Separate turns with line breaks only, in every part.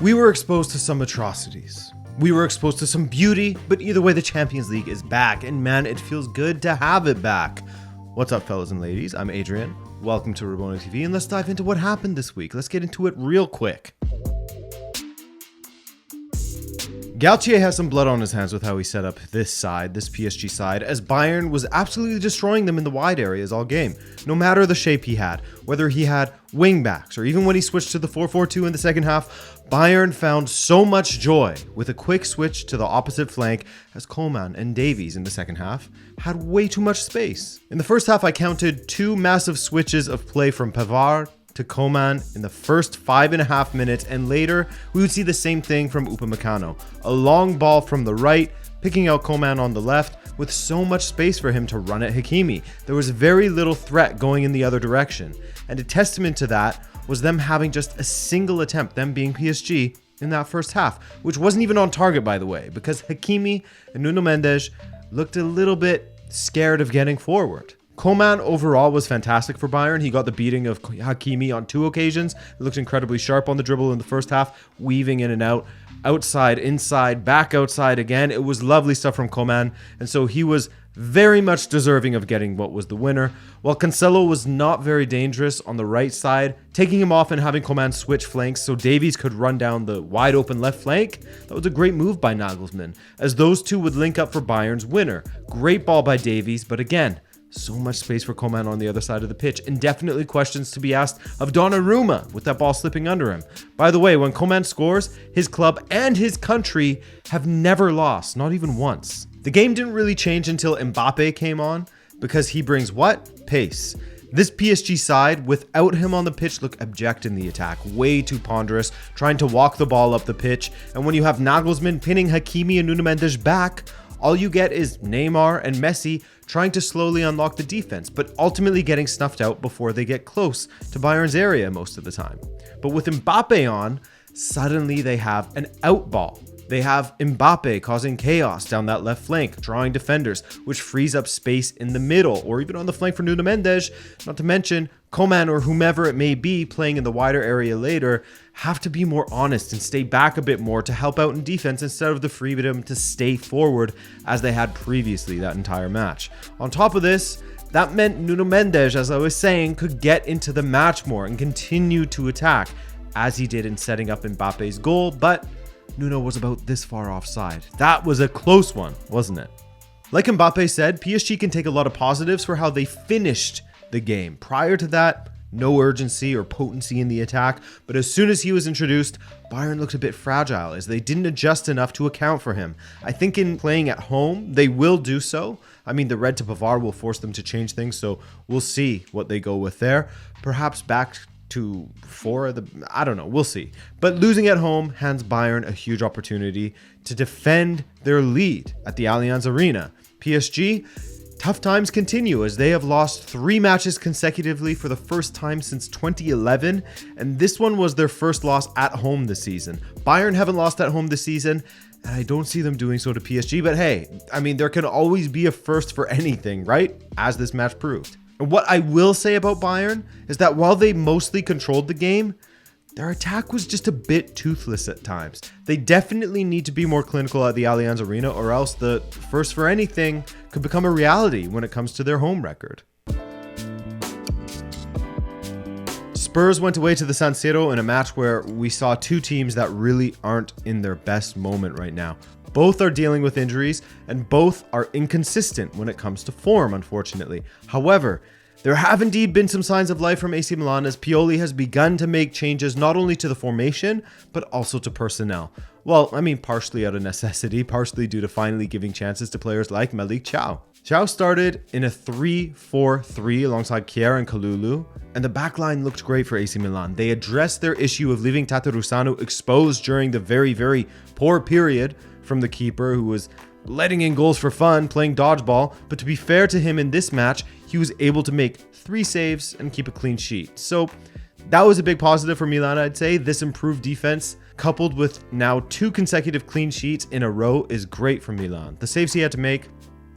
We were exposed to some atrocities. We were exposed to some beauty, but either way, the Champions League is back, and man, it feels good to have it back. What's up, fellas and ladies? I'm Adrian. Welcome to Rabona TV, and let's dive into what happened this week. Let's get into it real quick. Galtier has some blood on his hands with how he set up this PSG side, as Bayern was absolutely destroying them in the wide areas all game, no matter the shape he had, whether he had wing backs or even when he switched to the 4-4-2 in the second half. Bayern found so much joy with a quick switch to the opposite flank as Coman and Davies in the second half had way too much space. In the first half, I counted 2 massive switches of play from Pavard to Coman in the first 5.5 minutes, and later we would see the same thing from Upamecano. A long ball from the right, picking out Coman on the left with so much space for him to run at Hakimi. There was very little threat going in the other direction, and a testament to that was them having just a single attempt, them being PSG, in that first half, which wasn't even on target, by the way, because Hakimi and Nuno Mendes looked a little bit scared of getting forward. Coman overall was fantastic for Bayern. He got the beating of Hakimi on 2 occasions. He looked incredibly sharp on the dribble in the first half, weaving in and out, outside, inside, back outside again. It was lovely stuff from Coman, and so he was very much deserving of getting what was the winner, while Cancelo was not very dangerous on the right side, taking him off and having Coman switch flanks so Davies could run down the wide open left flank. That was a great move by Nagelsmann, as those two would link up for Bayern's winner. Great ball by Davies, but again, so much space for Coman on the other side of the pitch, and definitely questions to be asked of Donnarumma with that ball slipping under him. By the way, when Coman scores, his club and his country have never lost, not even once. The game didn't really change until Mbappe came on, because he brings what? Pace. This PSG side, without him on the pitch, look abject in the attack, way too ponderous, trying to walk the ball up the pitch, and when you have Nagelsmann pinning Hakimi and Nuno Mendes back, all you get is Neymar and Messi trying to slowly unlock the defense, but ultimately getting snuffed out before they get close to Bayern's area most of the time. But with Mbappe on, suddenly they have an out ball. They have Mbappe causing chaos down that left flank, drawing defenders, which frees up space in the middle, or even on the flank for Nuno Mendes, not to mention Coman or whomever it may be playing in the wider area later, have to be more honest and stay back a bit more to help out in defense instead of the freedom to stay forward as they had previously that entire match. On top of this, that meant Nuno Mendes, as I was saying, could get into the match more and continue to attack, as he did in setting up Mbappe's goal, but Nuno was about this far offside. That was a close one, wasn't it? Like Mbappe said, PSG can take a lot of positives for how they finished the game. Prior to that, no urgency or potency in the attack, but as soon as he was introduced, Bayern looked a bit fragile as they didn't adjust enough to account for him. I think in playing at home, they will do so. I mean, the red to Pavard will force them to change things, so we'll see what they go with there. Perhaps back to 4 of the, I don't know, we'll see. But losing at home hands Bayern a huge opportunity to defend their lead at the Allianz Arena. PSG, tough times continue as they have lost 3 matches consecutively for the first time since 2011, and this one was their first loss at home this season. Bayern haven't lost at home this season, and I don't see them doing so to PSG, but hey, I mean, there can always be a first for anything, right? As this match proved. And what I will say about Bayern is that while they mostly controlled the game, their attack was just a bit toothless at times. They definitely need to be more clinical at the Allianz Arena, or else the first for anything could become a reality when it comes to their home record. Spurs went away to the San Siro in a match where we saw 2 teams that really aren't in their best moment right now. Both are dealing with injuries, and both are inconsistent when it comes to form, unfortunately. However, there have indeed been some signs of life from AC Milan as Pioli has begun to make changes not only to the formation, but also to personnel. Well, I mean, partially out of necessity, partially due to finally giving chances to players like Malick Thiaw. Thiaw started in a 3-4-3 alongside Kjaer and Kalulu, and the backline looked great for AC Milan. They addressed their issue of leaving Tatarusanu exposed during the very, very poor period from the keeper, who was letting in goals for fun, playing dodgeball, but to be fair to him in this match, he was able to make 3 saves and keep a clean sheet. So that was a big positive for Milan, I'd say. This improved defense, coupled with now 2 consecutive clean sheets in a row, is great for Milan. The saves he had to make,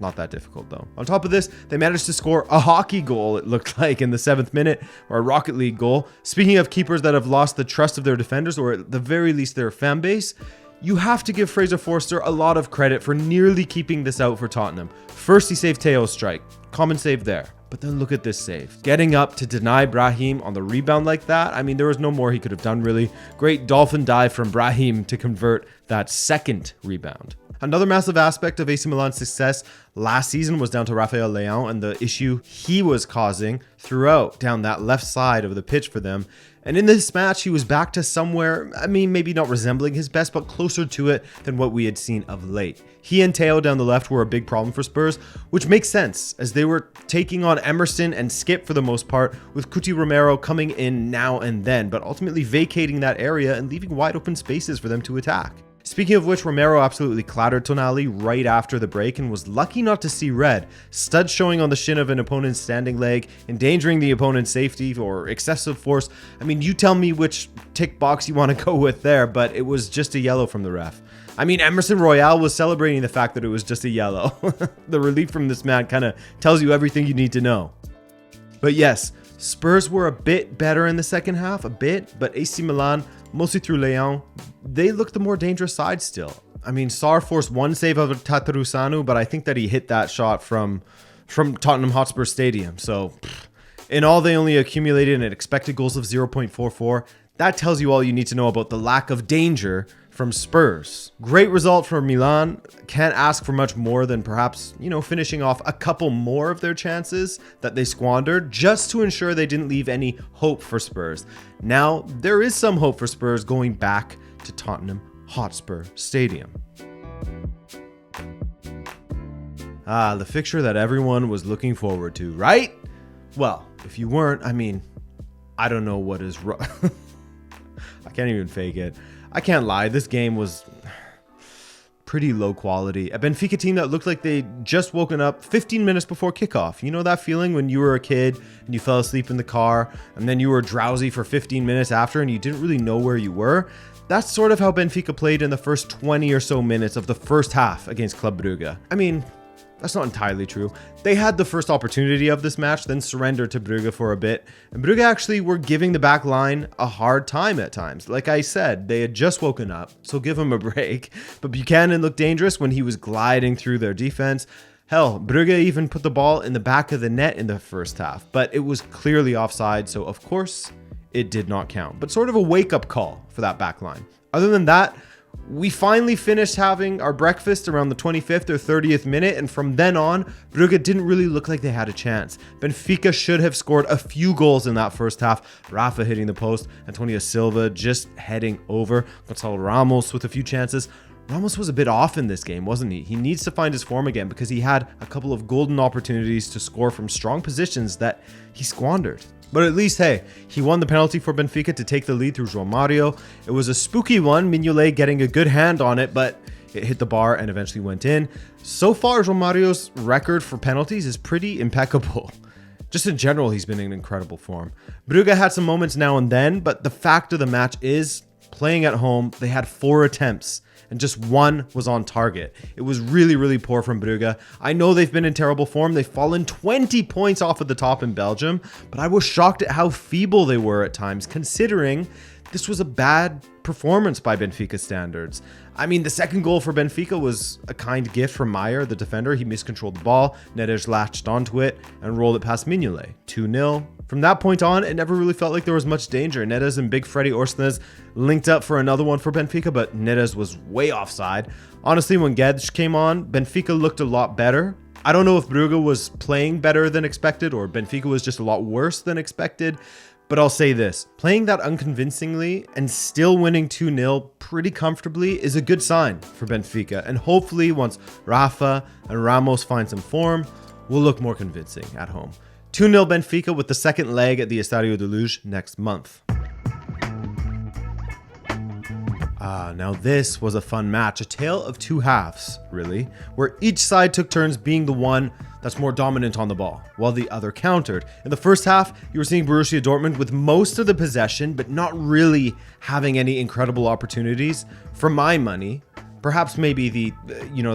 Not that difficult though. On top of this, they managed to score a hockey goal, it looked like, in the 7th minute, or a Rocket League goal. Speaking of keepers that have lost the trust of their defenders, or at the very least their fan base, you have to give Fraser Forster a lot of credit for nearly keeping this out for Tottenham. First, he saved Teo's strike. Common save there. But then look at this save. Getting up to deny Brahim on the rebound like that, I mean, there was no more he could have done, really. Great dolphin dive from Brahim to convert that second rebound. Another massive aspect of AC Milan's success last season was down to Rafael Leão and the issue he was causing throughout down that left side of the pitch for them. And in this match, he was back to somewhere, I mean, maybe not resembling his best, but closer to it than what we had seen of late. He and Teo down the left were a big problem for Spurs, which makes sense as they were taking on Emerson and Skip for the most part, with Cuti Romero coming in now and then, but ultimately vacating that area and leaving wide open spaces for them to attack. Speaking of which, Romero absolutely clattered Tonali right after the break and was lucky not to see red. Studs showing on the shin of an opponent's standing leg, endangering the opponent's safety or excessive force. I mean, you tell me which tick box you want to go with there, but it was just a yellow from the ref. I mean, Emerson Royale was celebrating the fact that it was just a yellow. The relief from this man kind of tells you everything you need to know. But yes, Spurs were a bit better in the second half, but AC Milan, mostly through Leão, they looked the more dangerous side still. I mean, Sarr forced one save of Tatarusanu, but I think that he hit that shot from Tottenham Hotspur Stadium. So, in all, they only accumulated an expected goals of 0.44. That tells you all you need to know about the lack of danger from Spurs. Great result for Milan. Can't ask for much more than perhaps, finishing off a couple more of their chances that they squandered just to ensure they didn't leave any hope for Spurs. Now, there is some hope for Spurs going back to Tottenham Hotspur Stadium. The fixture that everyone was looking forward to, right? Well, if you weren't, I don't know what is wrong. I can't even fake it. I can't lie, this game was pretty low quality. A Benfica team that looked like they just woken up 15 minutes before kickoff. You know that feeling when you were a kid and you fell asleep in the car and then you were drowsy for 15 minutes after and you didn't really know where you were? That's sort of how Benfica played in the first 20 or so minutes of the first half against Club Brugge. That's not entirely true. They had the first opportunity of this match, then surrendered to Brugge for a bit. And Brugge actually were giving the back line a hard time at times. Like I said, they had just woken up, so give them a break. But Buchanan looked dangerous when he was gliding through their defense. Hell, Brugge even put the ball in the back of the net in the first half. But it was clearly offside, so of course, it did not count. But sort of a wake-up call for that back line. Other than that, we finally finished having our breakfast around the 25th or 30th minute, and from then on, Brugge didn't really look like they had a chance. Benfica should have scored a few goals in that first half. Rafa hitting the post, Antonio Silva just heading over, Gonçalo Ramos with a few chances. Ramos was a bit off in this game, wasn't he? He needs to find his form again because he had a couple of golden opportunities to score from strong positions that he squandered. But at least, hey, he won the penalty for Benfica to take the lead through João Mario. It was a spooky one, Mignolet getting a good hand on it, but it hit the bar and eventually went in. So far, João Mario's record for penalties is pretty impeccable. Just in general, he's been in incredible form. Brugge had some moments now and then, but the fact of the match is, playing at home, they had 4 attempts. And just 1 was on target. It was really, really poor from Brugge. I know they've been in terrible form. They've fallen 20 points off at the top in Belgium, but I was shocked at how feeble they were at times, considering this was a bad performance by Benfica standards. The second goal for Benfica was a kind gift from Maier, the defender. He miscontrolled the ball. Neres latched onto it and rolled it past Mignolet. 2-0. From that point on, it never really felt like there was much danger. Neres and Big Freddy Orsnes linked up for another one for Benfica, but Neres was way offside. Honestly, when Guedes came on, Benfica looked a lot better. I don't know if Brugge was playing better than expected or Benfica was just a lot worse than expected, but I'll say this. Playing that unconvincingly and still winning 2-0 pretty comfortably is a good sign for Benfica. And hopefully once Rafa and Ramos find some form, we'll look more convincing at home. 2-0 Benfica with the second leg at the Estadio de Luz next month. Now this was a fun match, a tale of 2 halves, really, where each side took turns being the one that's more dominant on the ball, while the other countered. In the first half, you were seeing Borussia Dortmund with most of the possession, but not really having any incredible opportunities. For my money, Perhaps maybe the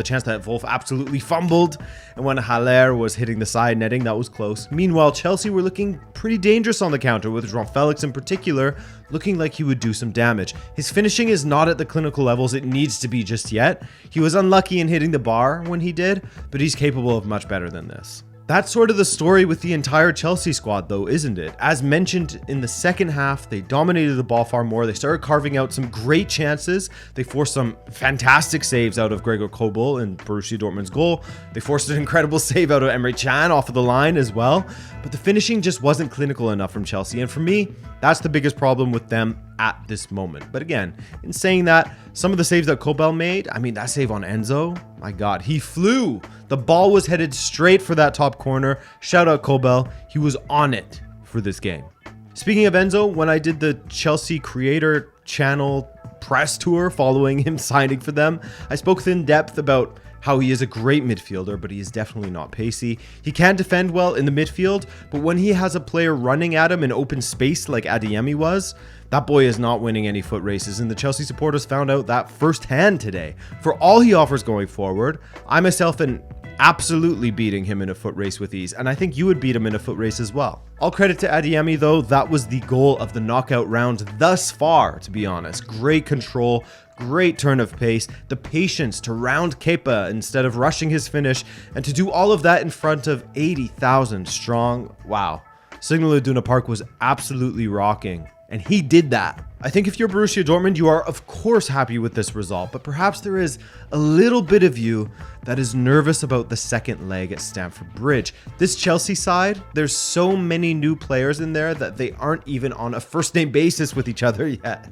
chance that Wolf absolutely fumbled, and when Haller was hitting the side netting, that was close. Meanwhile, Chelsea were looking pretty dangerous on the counter, with João Felix in particular looking like he would do some damage. His finishing is not at the clinical levels it needs to be just yet. He was unlucky in hitting the bar when he did, but he's capable of much better than this. That's sort of the story with the entire Chelsea squad though, isn't it? As mentioned, in the second half, they dominated the ball far more. They started carving out some great chances. They forced some fantastic saves out of Gregor Kobel in Borussia Dortmund's goal. They forced an incredible save out of Emre Can off of the line as well. But the finishing just wasn't clinical enough from Chelsea. And for me, that's the biggest problem with them at this moment. But again, in saying that, some of the saves that Kobel made, I mean, that save on Enzo, my God, he flew. The ball was headed straight for that top corner. Shout out Kobel. He was on it for this game. Speaking of Enzo, when I did the Chelsea Creator Channel press tour following him signing for them, I spoke in depth about how he is a great midfielder, but he is definitely not pacey. He can defend well in the midfield, but when he has a player running at him in open space like Adeyemi was, that boy is not winning any foot races, and the Chelsea supporters found out that firsthand today. For all he offers going forward, I myself am absolutely beating him in a foot race with ease, and I think you would beat him in a foot race as well. All credit to Adeyemi though, that was the goal of the knockout round thus far, to be honest. Great control, great turn of pace, the patience to round Kepa instead of rushing his finish, and to do all of that in front of 80,000 strong. Wow. Signal Iduna Park was absolutely rocking, and he did that. I think if you're Borussia Dortmund, you are of course happy with this result, but perhaps there is a little bit of you that is nervous about the second leg at Stamford Bridge. This Chelsea side, there's so many new players in there that they aren't even on a first name basis with each other yet.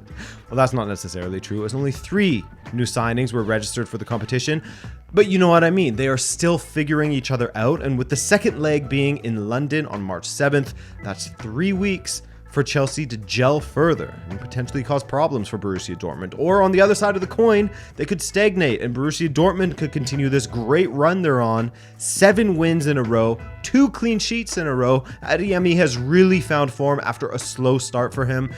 Well, that's not necessarily true, as only 3 new signings were registered for the competition, but you know what I mean. They are still figuring each other out, and with the second leg being in London on March 7th, that's 3 weeks for Chelsea to gel further and potentially cause problems for Borussia Dortmund. Or on the other side of the coin, they could stagnate and Borussia Dortmund could continue this great run they're on. 7 wins in a row, 2 clean sheets in a row. Adeyemi has really found form after a slow start for him.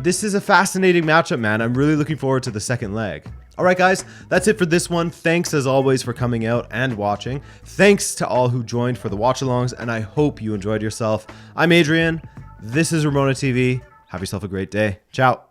This is a fascinating matchup, man. I'm really looking forward to the second leg. All right, guys, that's it for this one. Thanks, as always, for coming out and watching. Thanks to all who joined for the watch-alongs, and I hope you enjoyed yourself. I'm Adrian. This is Rabona TV. Have yourself a great day. Ciao.